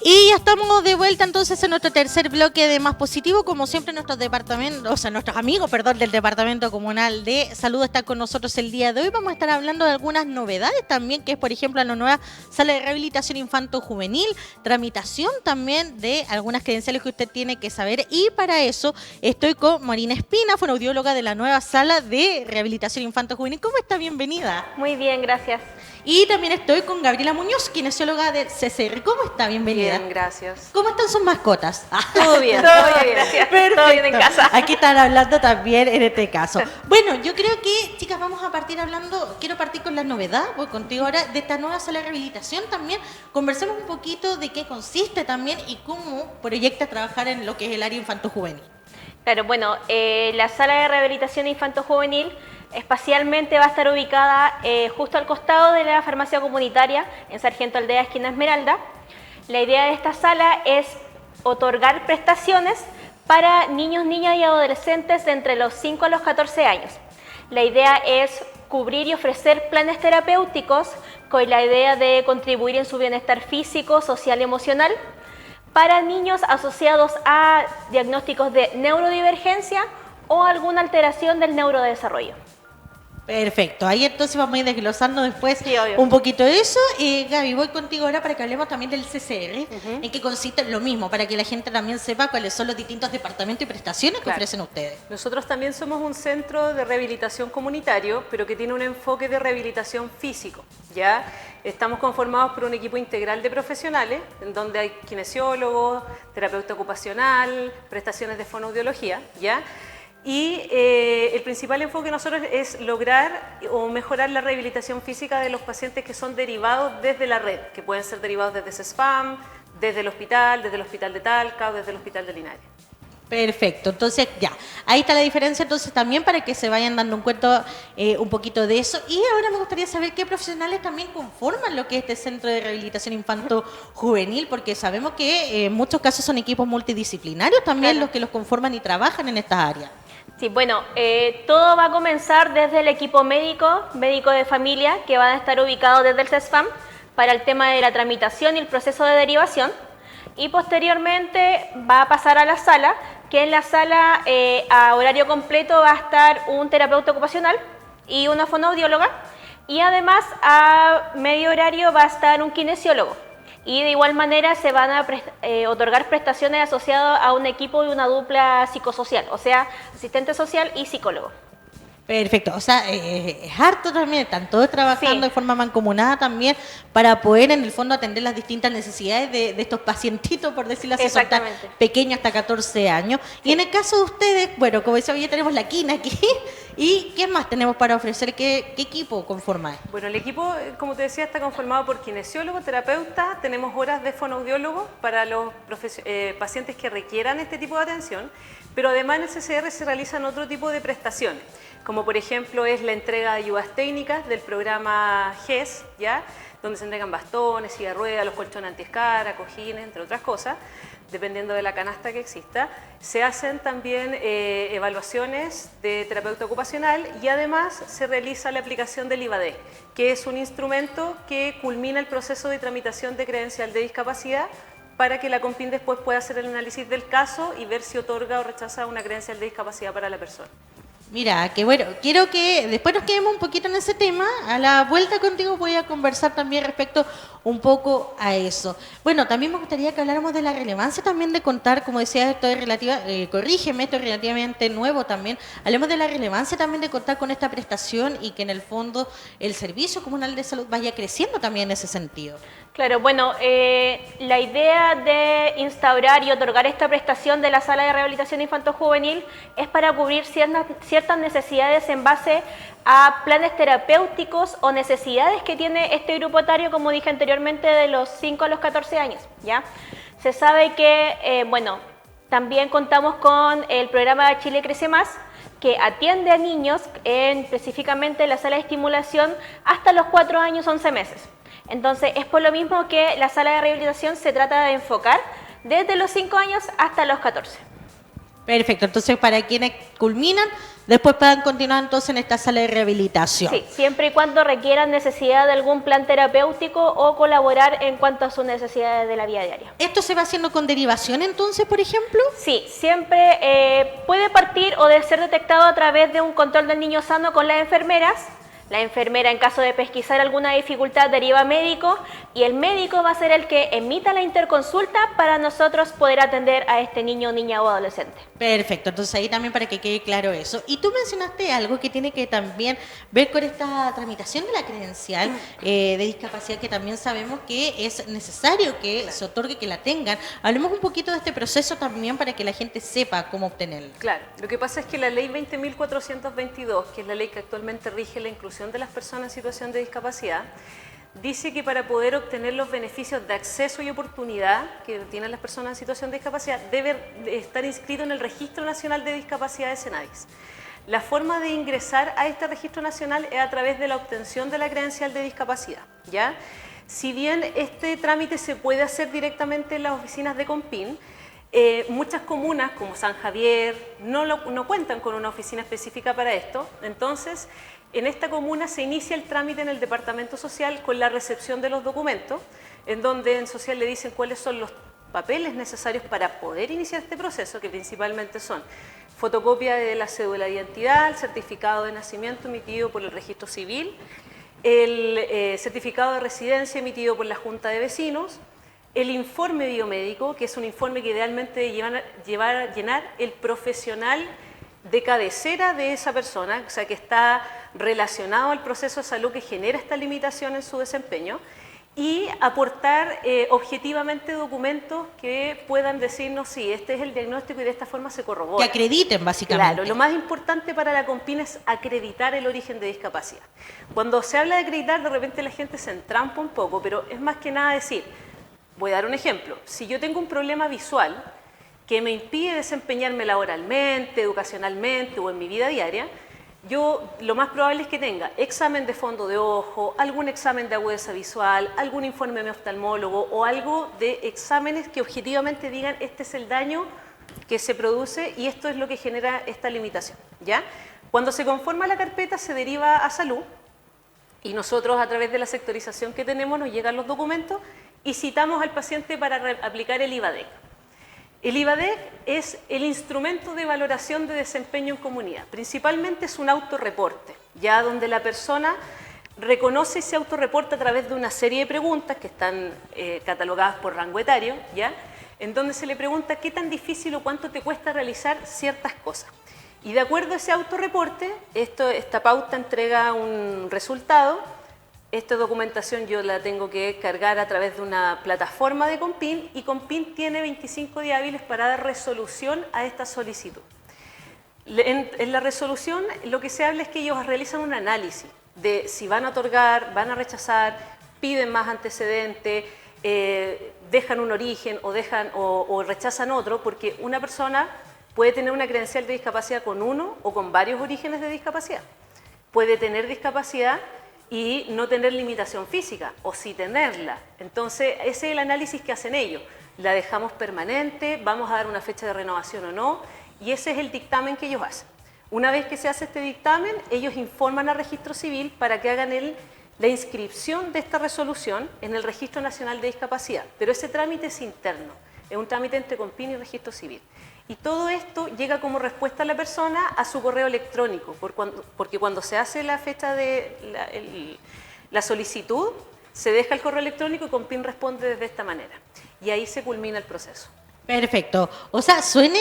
Y ya estamos de vuelta entonces en nuestro tercer bloque de Más Positivo. Como siempre, nuestros amigos, del Departamento Comunal de Salud están con nosotros el día de hoy. Vamos a estar hablando de algunas novedades también, que es, por ejemplo, la nueva sala de rehabilitación infanto-juvenil, tramitación también de algunas credenciales que usted tiene que saber. Y para eso estoy con Marina Espina, fonoaudióloga de la nueva sala de rehabilitación infanto-juvenil. ¿Cómo está? Bienvenida. Muy bien, gracias. Y también estoy con Gabriela Muñoz, kinesióloga del CCR. ¿Cómo está? Bienvenida. Bien, gracias. ¿Cómo están sus mascotas? Todo bien, Todo todo bien, bien. Perfecto. Todo bien en casa. Aquí están hablando también en este caso. Bueno, yo creo que, chicas, vamos a partir hablando, quiero partir con la novedad, voy contigo ahora, de esta nueva sala de rehabilitación también. Conversemos un poquito de qué consiste también y cómo proyecta trabajar en lo que es el área infanto-juvenil. Claro, bueno, la sala de rehabilitación infanto-juvenil espacialmente va a estar ubicada justo al costado de la farmacia comunitaria en Sargento Aldea, esquina Esmeralda. La idea de esta sala es otorgar prestaciones para niños, niñas y adolescentes de entre los 5 a los 14 años. La idea es cubrir y ofrecer planes terapéuticos con la idea de contribuir en su bienestar físico, social y emocional para niños asociados a diagnósticos de neurodivergencia o alguna alteración del neurodesarrollo. Perfecto, ahí entonces vamos a ir desglosando después Sí, obvio. un poquito de eso. Gaby, voy contigo ahora para que hablemos también del CCR, en qué consiste lo mismo, para que la gente también sepa cuáles son los distintos departamentos y prestaciones que Claro. ofrecen ustedes. Nosotros también somos un centro de rehabilitación comunitario, pero que tiene un enfoque de rehabilitación físico, ¿ya? Estamos conformados por un equipo integral de profesionales, en donde hay kinesiólogos, terapeuta ocupacional, prestaciones de fonoaudiología, ¿ya? Y el principal enfoque de nosotros es lograr o mejorar la rehabilitación física de los pacientes que son derivados desde la red, que pueden ser derivados desde CESFAM, desde el hospital de Talca o desde el hospital de Linares. Perfecto, entonces ya, ahí está la diferencia entonces también para que se vayan dando un cuenta un poquito de eso. Y ahora me gustaría saber qué profesionales también conforman lo que es este centro de rehabilitación infanto-juvenil, porque sabemos que en muchos casos son equipos multidisciplinarios también Claro. los que los conforman y trabajan en estas áreas. Sí, bueno, todo va a comenzar desde el equipo médico de familia, que van a estar ubicados desde el CESFAM para el tema de la tramitación y el proceso de derivación. Y posteriormente va a pasar a la sala, que en la sala a horario completo va a estar un terapeuta ocupacional y una fonoaudióloga. Y además a medio horario va a estar un kinesiólogo. Y de igual manera se van a otorgar prestaciones asociadas a un equipo y una dupla psicosocial, o sea, asistente social y psicólogo. Perfecto, o sea, es harto también, están todos trabajando Sí. de forma mancomunada también para poder en el fondo atender las distintas necesidades de estos pacientitos, por decirlo así, son tan Exactamente. pequeños hasta 14 años. Y en el caso de ustedes, bueno, como decía, ya tenemos la quina aquí, ¿y qué más tenemos para ofrecer? ¿Qué equipo conforma? Bueno, el equipo, como te decía, está conformado por kinesiólogo, terapeuta, tenemos horas de fonoaudiólogo para los pacientes que requieran este tipo de atención, pero además en el CCR se realizan otro tipo de prestaciones, como por ejemplo es la entrega de ayudas técnicas del programa GES, ¿ya? Donde se entregan bastones, silla de ruedas, los colchones antiescara, cojines, entre otras cosas, dependiendo de la canasta que exista. Se hacen también evaluaciones de terapeuta ocupacional y además se realiza la aplicación del IVAD, que es un instrumento que culmina el proceso de tramitación de credencial de discapacidad para que la CONPIN después pueda hacer el análisis del caso y ver si otorga o rechaza una credencial de discapacidad para la persona. Mira, que bueno, quiero que después nos quedemos un poquito en ese tema. A la vuelta contigo voy a conversar también respecto un poco a eso. Bueno, también me gustaría que habláramos de la relevancia también de contar, como decía, esto es corrígeme, esto es relativamente nuevo también. Hablemos de la relevancia también de contar con esta prestación y que en el fondo el Servicio Comunal de Salud vaya creciendo también en ese sentido. Claro, bueno, la idea de instaurar y otorgar esta prestación de la sala de rehabilitación infanto-juvenil es para cubrir ciertas necesidades en base a planes terapéuticos o necesidades que tiene este grupo etario, como dije anteriormente, de los 5 a los 14 años, ¿ya? Se sabe que, bueno, también contamos con el programa Chile Crece Más, que atiende a niños, específicamente en la sala de estimulación, hasta los 4 años, 11 meses. Entonces, es por lo mismo que la sala de rehabilitación se trata de enfocar desde los 5 años hasta los 14. Perfecto, entonces para quienes culminan, después puedan continuar entonces en esta sala de rehabilitación. Sí, siempre y cuando requieran necesidad de algún plan terapéutico o colaborar en cuanto a sus necesidades de la vida diaria. ¿Esto se va haciendo con derivación entonces, por ejemplo? Sí, siempre puede partir o de ser detectado a través de un control del niño sano con las enfermeras. La enfermera, en caso de pesquisar alguna dificultad, deriva a médico y el médico va a ser el que emita la interconsulta para nosotros poder atender a este niño, niña o adolescente. Perfecto, entonces ahí también para que quede claro eso. Y tú mencionaste algo que tiene que también ver con esta tramitación de la credencial de discapacidad, que también sabemos que es necesario que se otorgue, que la tengan. Hablemos un poquito de este proceso también para que la gente sepa cómo obtenerla. Claro, lo que pasa es que la ley 20.422, que es la ley que actualmente rige la inclusión de las personas en situación de discapacidad, dice que para poder obtener los beneficios de acceso y oportunidad que tienen las personas en situación de discapacidad, debe estar inscrito en el Registro Nacional de Discapacidades Senadis. La forma de ingresar a este registro nacional es a través de la obtención de la credencial de discapacidad, ¿ya? Si bien este trámite se puede hacer directamente en las oficinas de CONPIN, muchas comunas como San Javier no cuentan con una oficina específica para esto, entonces en esta comuna se inicia el trámite en el Departamento Social con la recepción de los documentos, en donde en Social le dicen cuáles son los papeles necesarios para poder iniciar este proceso, que principalmente son fotocopia de la cédula de identidad, el certificado de nacimiento emitido por el Registro Civil, el certificado de residencia emitido por la Junta de Vecinos, el informe biomédico, que es un informe que idealmente debe llenar el profesional de cabecera de esa persona, o sea, que está relacionado al proceso de salud que genera esta limitación en su desempeño, y aportar objetivamente documentos que puedan decirnos si este es el diagnóstico y de esta forma se corrobora. Que acrediten, básicamente. Claro, lo más importante para la CONPIN es acreditar el origen de discapacidad. Cuando se habla de acreditar, de repente la gente se entrampa un poco, pero es más que nada decir, voy a dar un ejemplo, si yo tengo un problema visual que me impide desempeñarme laboralmente, educacionalmente o en mi vida diaria, yo lo más probable es que tenga examen de fondo de ojo, algún examen de agudeza visual, algún informe de mi oftalmólogo o algo de exámenes que objetivamente digan este es el daño que se produce y esto es lo que genera esta limitación, ¿ya? Cuando se conforma la carpeta se deriva a salud y nosotros a través de la sectorización que tenemos nos llegan los documentos y citamos al paciente para aplicar el IVADEC. El IVADEC es el instrumento de valoración de desempeño en comunidad. Principalmente es un autorreporte, ya donde la persona reconoce ese autorreporte a través de una serie de preguntas que están catalogadas por rango etario, ¿ya? En donde se le pregunta qué tan difícil o cuánto te cuesta realizar ciertas cosas. Y de acuerdo a ese autorreporte, esta pauta entrega un resultado. Esta documentación yo la tengo que cargar a través de una plataforma de CONPIN y CONPIN tiene 25 días hábiles para dar resolución a esta solicitud. En la resolución lo que se habla es que ellos realizan un análisis de si van a otorgar, van a rechazar, piden más antecedentes, dejan un origen o rechazan otro, porque una persona puede tener una credencial de discapacidad con uno o con varios orígenes de discapacidad. Puede tener discapacidad y no tener limitación física, o sí tenerla. Entonces, ese es el análisis que hacen ellos. La dejamos permanente, vamos a dar una fecha de renovación o no, y ese es el dictamen que ellos hacen. Una vez que se hace este dictamen, ellos informan al Registro Civil para que hagan la inscripción de esta resolución en el Registro Nacional de Discapacidad. Pero ese trámite es interno, es un trámite entre CONPIN y Registro Civil. Y todo esto llega como respuesta a la persona a su correo electrónico, porque cuando se hace la fecha de la solicitud, se deja el correo electrónico y CONPIN responde desde esta manera. Y ahí se culmina el proceso. Perfecto. O sea, suena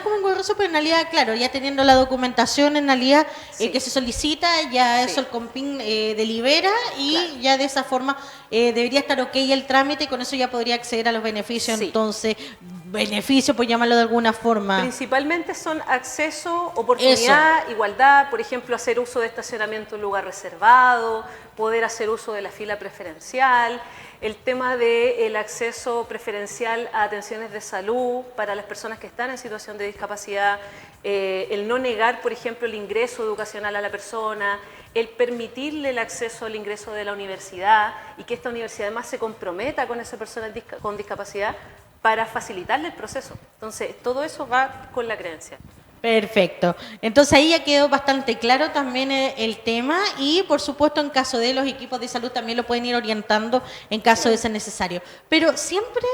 como un engorroso, pero en realidad, claro, ya teniendo la documentación en realidad Sí. que se solicita, ya Sí. eso el CONPIN delibera y Claro. ya de esa forma debería estar ok el trámite y con eso ya podría acceder a los beneficios. Sí. Entonces, beneficios, por llamarlo de alguna forma. Principalmente son acceso, oportunidad, igualdad, por ejemplo, hacer uso de estacionamiento en lugar reservado, poder hacer uso de la fila preferencial, el tema del acceso preferencial a atenciones de salud para las personas que están en situación de discapacidad, el no negar, por ejemplo, el ingreso educacional a la persona, el permitirle el acceso al ingreso de la universidad y que esta universidad además se comprometa con esa persona con discapacidad. para facilitarle el proceso. Entonces, todo eso va con la creencia. Perfecto. Entonces ahí ya quedó bastante claro también el tema y por supuesto en caso de los equipos de salud también lo pueden ir orientando en caso de ser necesario. Pero siempre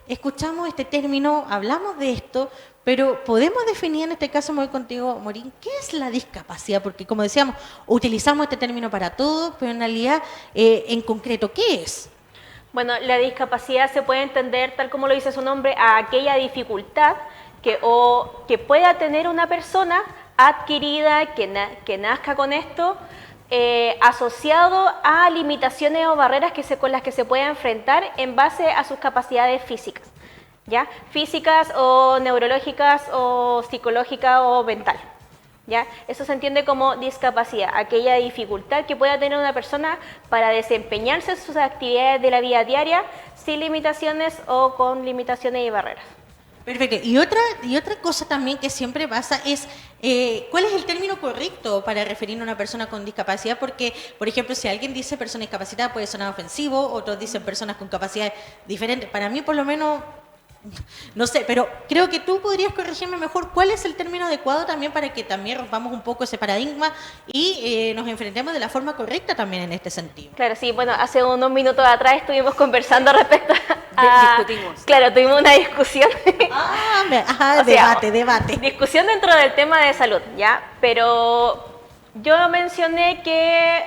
escuchamos este término, hablamos de esto, pero podemos definir en este caso, me voy contigo, Morín, ¿qué es la discapacidad? Porque como decíamos, utilizamos este término para todo, pero en realidad, en concreto, ¿qué es? Bueno, la discapacidad se puede entender, tal como lo dice su nombre, a aquella dificultad que pueda tener una persona adquirida, que nazca con esto, asociado a limitaciones o barreras con las que se pueda enfrentar en base a sus capacidades físicas, ¿ya? Físicas o neurológicas o psicológicas o mental, ¿ya? Eso se entiende como discapacidad, aquella dificultad que pueda tener una persona para desempeñarse en sus actividades de la vida diaria sin limitaciones o con limitaciones y barreras. Perfecto. Y otra cosa también que siempre pasa es, ¿cuál es el término correcto para referir a una persona con discapacidad? Porque, por ejemplo, si alguien dice persona discapacitada puede sonar ofensivo, otros dicen personas con capacidades diferentes. Para mí, por lo menos, no sé, pero creo que tú podrías corregirme mejor cuál es el término adecuado también para que también rompamos un poco ese paradigma y nos enfrentemos de la forma correcta también en este sentido. Claro, sí, bueno, hace unos minutos atrás estuvimos conversando respecto a... Discutimos. Claro, tuvimos una discusión. Debate. Discusión dentro del tema de salud, ¿ya? Pero yo mencioné que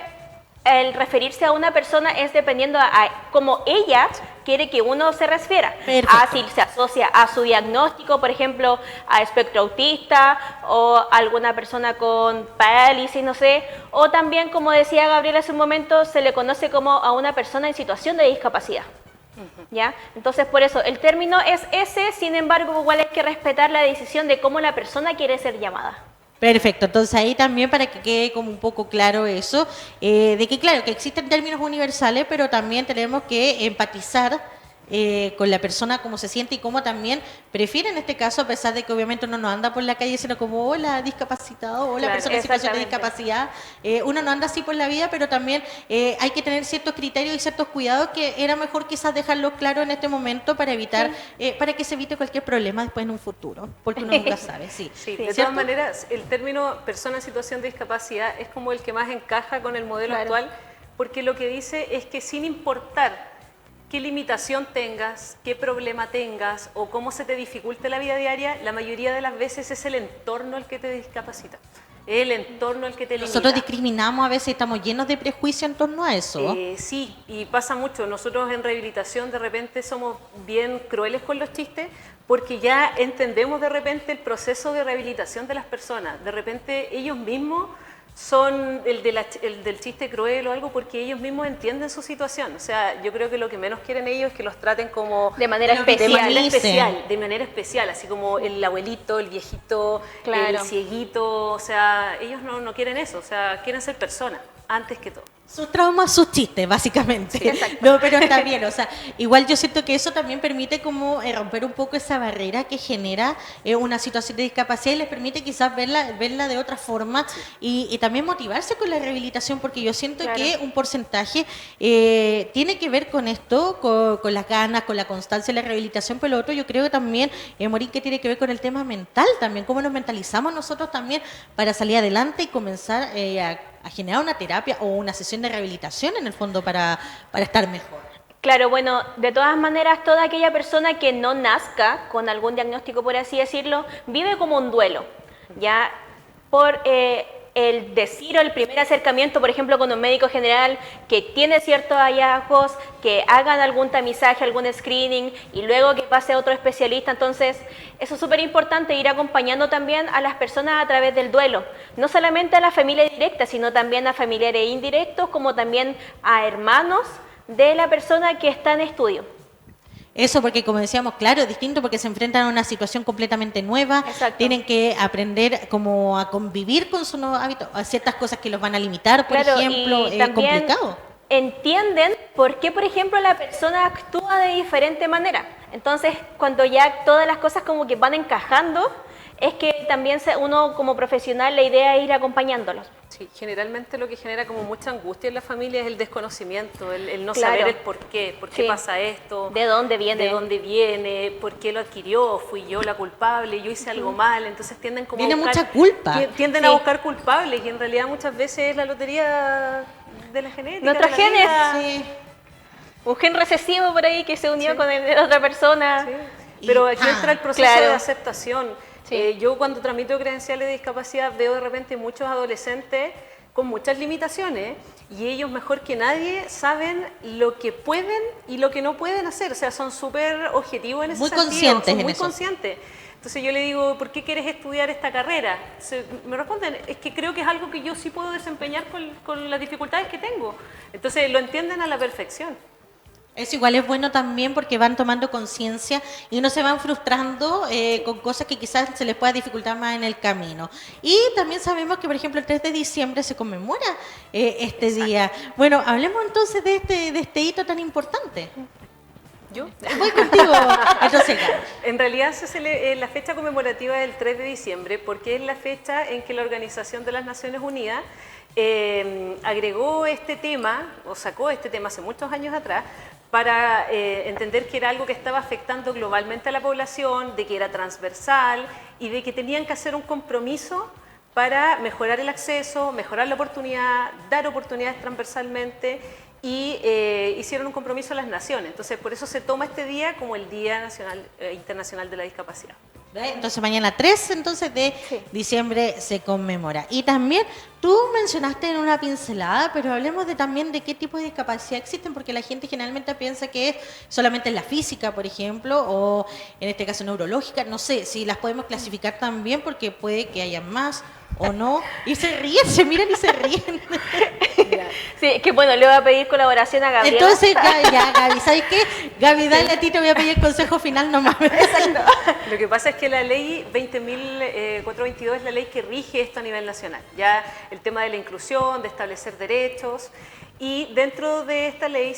el referirse a una persona es dependiendo a cómo ella quiere que uno se refiera. Si se asocia a su diagnóstico, por ejemplo, a espectro autista o alguna persona con parálisis, no sé, o también, como decía Gabriela hace un momento, se le conoce como a una persona en situación de discapacidad. ¿Ya? Entonces, por eso, el término es ese, sin embargo, igual hay que respetar la decisión de cómo la persona quiere ser llamada. Perfecto, entonces ahí también para que quede como un poco claro eso, de que claro, que existen términos universales, pero también tenemos que empatizar con la persona, cómo se siente y cómo también prefiere en este caso, a pesar de que obviamente uno no anda por la calle, sino como, hola, discapacitado, hola, Claro, persona en situación de discapacidad. Uno no anda así por la vida, pero también hay que tener ciertos criterios y ciertos cuidados que era mejor quizás dejarlo claro en este momento para evitar, para que se evite cualquier problema después en un futuro, porque uno nunca sabe, sí. Sí, de todas maneras, el término persona en situación de discapacidad es como el que más encaja con el modelo actual, porque lo que dice es que sin importar qué limitación tengas, qué problema tengas o cómo se te dificulte la vida diaria, la mayoría de las veces es el entorno el que te discapacita, es el entorno el que te limita. Nosotros discriminamos a veces, estamos llenos de prejuicio en torno a eso. Sí, y pasa mucho. Nosotros en rehabilitación de repente somos bien crueles con los chistes porque ya entendemos de repente el proceso de rehabilitación de las personas. De repente ellos mismos son el del chiste cruel o algo porque ellos mismos entienden su situación. O sea, yo creo que lo que menos quieren ellos es que los traten como... De manera especial. De manera especial, así como el abuelito, el viejito, el cieguito. O sea, ellos no quieren eso, o sea, quieren ser personas antes que todo. Sus traumas, sus chistes, básicamente. Sí, exacto. No, pero está bien, o sea, igual yo siento que eso también permite como romper un poco esa barrera que genera una situación de discapacidad y les permite quizás verla de otra forma y también motivarse con la rehabilitación, porque yo siento que un porcentaje tiene que ver con esto, con las ganas, con la constancia de la rehabilitación, pero lo otro yo creo que también, Morín, que tiene que ver con el tema mental también, cómo nos mentalizamos nosotros también para salir adelante y comenzar a generar una terapia o una sesión de rehabilitación en el fondo para estar mejor. Claro, bueno, de todas maneras, toda aquella persona que no nazca con algún diagnóstico, por así decirlo, vive como un duelo, ya por el decir o el primer acercamiento, por ejemplo, con un médico general que tiene ciertos hallazgos, que hagan algún tamizaje, algún screening y luego que pase a otro especialista. Entonces, eso es súper importante, ir acompañando también a las personas a través del duelo, no solamente a la familia directa, sino también a familiares indirectos, como también a hermanos de la persona que está en estudio. Eso porque, como decíamos, claro, es distinto porque se enfrentan a una situación completamente nueva. Exacto. Tienen que aprender como a convivir con sus nuevos hábitos, a ciertas cosas que los van a limitar, por Claro, ejemplo, y es también complicado. Entienden por qué, por ejemplo, la persona actúa de diferente manera. Entonces, cuando ya todas las cosas como que van encajando, es que también uno como profesional, la idea es ir acompañándolos. Sí, generalmente lo que genera como mucha angustia en la familia es el desconocimiento, el no Claro. saber el por qué pasa esto, ¿De dónde viene? por qué lo adquirió, fui yo la culpable, yo hice algo mal, entonces tienden como Tiene a buscar, mucha culpa. tienden Sí. a buscar culpables y en realidad muchas veces es la lotería de la genética. Nuestros de la genes. vida. Sí. Un gen recesivo por ahí que se unió Sí. con el de la otra persona. Sí. Pero aquí entra el proceso claro. de aceptación. Sí. Yo cuando tramito credenciales de discapacidad veo de repente muchos adolescentes con muchas limitaciones y ellos mejor que nadie saben lo que pueden y lo que no pueden hacer. O sea, son súper objetivos en ese Muy sentido. conscientes Son en muy eso. conscientes. Entonces yo le digo, ¿por qué quieres estudiar esta carrera? Me responden, es que creo que es algo que yo sí puedo desempeñar con las dificultades que tengo. Entonces lo entienden a la perfección. Eso igual es bueno también porque van tomando conciencia y no se van frustrando con cosas que quizás se les pueda dificultar más en el camino. Y también sabemos que, por ejemplo, el 3 de diciembre se conmemora este Exacto. día. Bueno, hablemos entonces de este hito tan importante. ¿Yo? Voy contigo, entonces. En realidad la fecha conmemorativa es el 3 de diciembre porque es la fecha en que la Organización de las Naciones Unidas agregó este tema, o sacó este tema hace muchos años atrás, para entender que era algo que estaba afectando globalmente a la población, de que era transversal y de que tenían que hacer un compromiso para mejorar el acceso, mejorar la oportunidad, dar oportunidades transversalmente y hicieron un compromiso a las naciones. Entonces, por eso se toma este día como el Día Internacional de la Discapacidad. Entonces mañana 3 entonces de diciembre se conmemora. Y también tú mencionaste en una pincelada, pero hablemos también de qué tipo de discapacidad existen, porque la gente generalmente piensa que es solamente la física, por ejemplo, o en este caso neurológica. No sé si las podemos clasificar también porque puede que haya más o no. Y se ríen, se miran y se ríen. Sí, es que bueno, le voy a pedir colaboración a Gabriela. Entonces, ya, Gaby, ¿sabes qué? Gaby, dale a ti, te voy a pedir el consejo final nomás. Lo que pasa es que la ley 20.422 es la ley que rige esto a nivel nacional. Ya el tema de la inclusión, de establecer derechos, y dentro de esta ley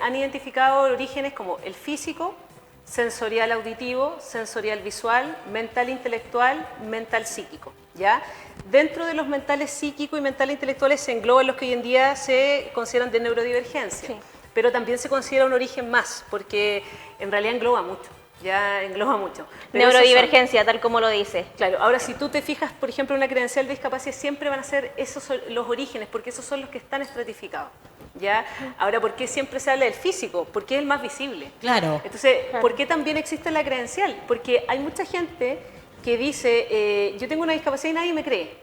han identificado orígenes como el físico, sensorial auditivo, sensorial visual, mental intelectual, mental psíquico. ¿Ya? Dentro de los mentales psíquico y mentales intelectuales se engloban los que hoy en día se consideran de neurodivergencia, Sí. pero también se considera un origen más, porque en realidad engloba mucho. Ya engloba mucho. Pero Neurodivergencia, tal como lo dice. claro, ahora si tú te fijas, por ejemplo, en una credencial de discapacidad, siempre van a ser esos son los orígenes, porque esos son los que están estratificados. ¿Ya? Ahora, ¿por qué siempre se habla del físico? Porque es el más visible. Claro. Entonces, ¿por qué también existe la credencial? Porque hay mucha gente que dice, yo tengo una discapacidad y nadie me cree.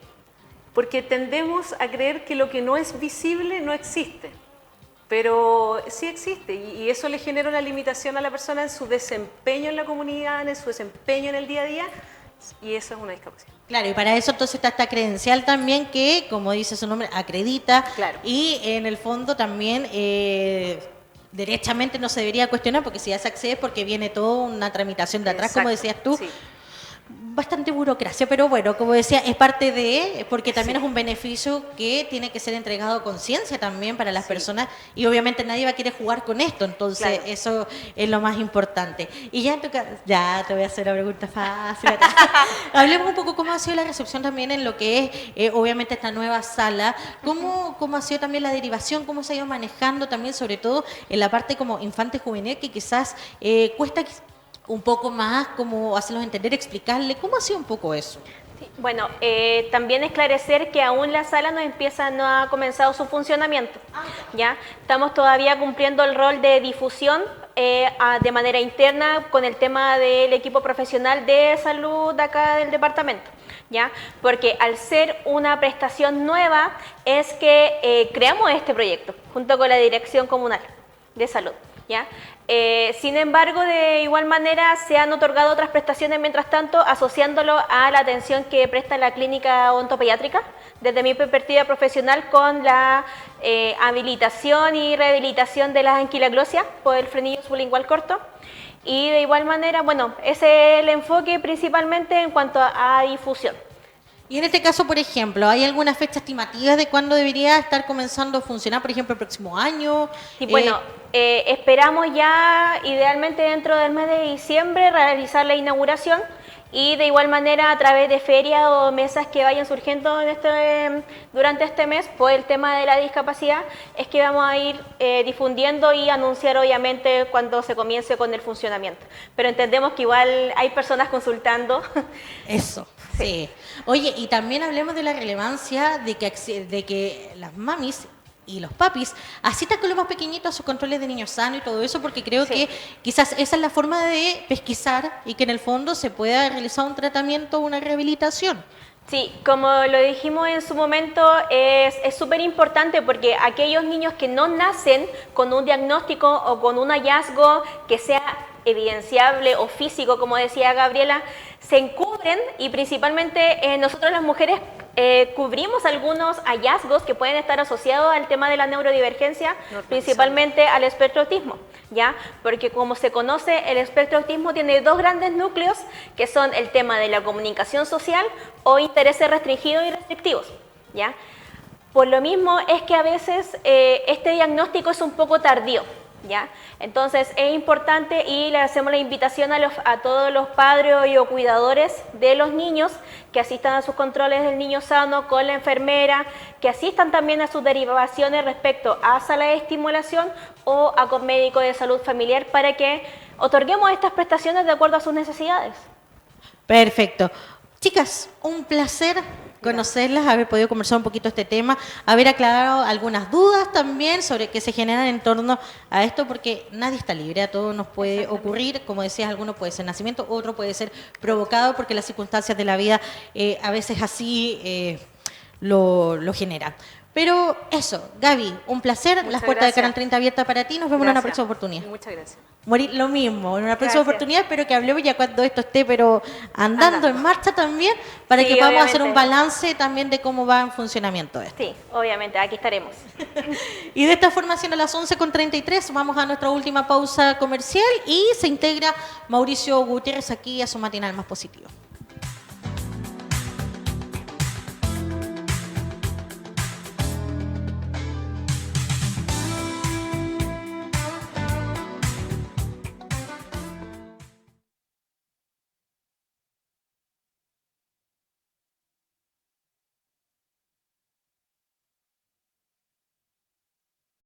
Porque tendemos a creer que lo que no es visible no existe. Pero sí existe y eso le genera una limitación a la persona en su desempeño en la comunidad, en su desempeño en el día a día, y eso es una discapacidad. Claro, y para eso entonces está esta credencial también que, como dice su nombre, acredita. Claro. Y en el fondo también derechamente no se debería cuestionar porque si ya se accede es porque viene toda una tramitación de atrás, como Exacto, decías tú. sí. Bastante burocracia, pero bueno, como decía, es parte porque también Sí. es un beneficio que tiene que ser entregado con ciencia también para las personas y obviamente nadie va a querer jugar con esto, entonces Claro. eso es lo más importante. Y ya en tu caso, ya te voy a hacer una pregunta fácil. Hablemos un poco cómo ha sido la recepción también en lo que es obviamente esta nueva sala, cómo ha sido también la derivación, cómo se ha ido manejando también, sobre todo en la parte como infante juvenil que quizás cuesta un poco más, como hacerlos entender, explicarle, ¿cómo ha sido un poco eso? Sí, bueno, también esclarecer que aún la sala no ha comenzado su funcionamiento. ¿Ya? Estamos todavía cumpliendo el rol de difusión de manera interna con el tema del equipo profesional de salud de acá del departamento. ¿Ya? Porque al ser una prestación nueva es que creamos este proyecto junto con la Dirección Comunal de Salud. ¿Ya? Sin embargo, de igual manera se han otorgado otras prestaciones mientras tanto, asociándolo a la atención que presta la clínica odontopediátrica, desde mi perspectiva profesional, con la habilitación y rehabilitación de las anquiloglosias por el frenillo sublingual corto. Y de igual manera, bueno, ese es el enfoque principalmente en cuanto a difusión. Y en este caso, por ejemplo, ¿hay alguna fecha estimativa de cuándo debería estar comenzando a funcionar? Por ejemplo, el próximo año. Y bueno, esperamos ya idealmente dentro del mes de diciembre realizar la inauguración Y de igual manera, a través de ferias o mesas que vayan surgiendo durante este mes por el tema de la discapacidad, es que vamos a ir difundiendo y anunciar obviamente cuando se comience con el funcionamiento. Pero entendemos que igual hay personas consultando. Eso, sí. Oye, y también hablemos de la relevancia de que las mamis y los papis asistan con los más pequeñitos a sus controles de niños sanos y todo eso, porque creo que quizás esa es la forma de pesquisar y que en el fondo se pueda realizar un tratamiento, una rehabilitación. Sí, como lo dijimos en su momento, es súper importante porque aquellos niños que no nacen con un diagnóstico o con un hallazgo que sea evidenciable o físico, como decía Gabriela, se encubren y principalmente nosotros las mujeres cubrimos algunos hallazgos que pueden estar asociados al tema de la neurodivergencia, principalmente al espectro autismo, ¿ya? Porque como se conoce, el espectro autismo tiene dos grandes núcleos, que son el tema de la comunicación social o intereses restringidos y restrictivos, ¿ya? Por lo mismo es que a veces este diagnóstico es un poco tardío, ¿ya? Entonces es importante y le hacemos la invitación a todos los padres o cuidadores de los niños que asistan a sus controles del niño sano con la enfermera, que asistan también a sus derivaciones respecto a sala de estimulación o a con médico de salud familiar para que otorguemos estas prestaciones de acuerdo a sus necesidades. Perfecto. Chicas, un placer conocerlas, haber podido conversar un poquito este tema, haber aclarado algunas dudas también sobre qué se generan en torno a esto, porque nadie está libre, a todos nos puede ocurrir, como decías, alguno puede ser nacimiento, otro puede ser provocado porque las circunstancias de la vida a veces así lo generan. Pero eso, Gaby, un placer, las puertas de Canal 30 abiertas para ti, nos vemos en una próxima oportunidad. Muchas gracias. Morir lo mismo, en una próxima oportunidad, espero que hablemos ya cuando esto esté, pero andando en marcha también, para que podamos hacer un balance también de cómo va en funcionamiento esto. Sí, obviamente, aquí estaremos. Y de esta forma, siendo las 11:33, vamos a nuestra última pausa comercial y se integra Mauricio Gutiérrez aquí a su matinal más positivo.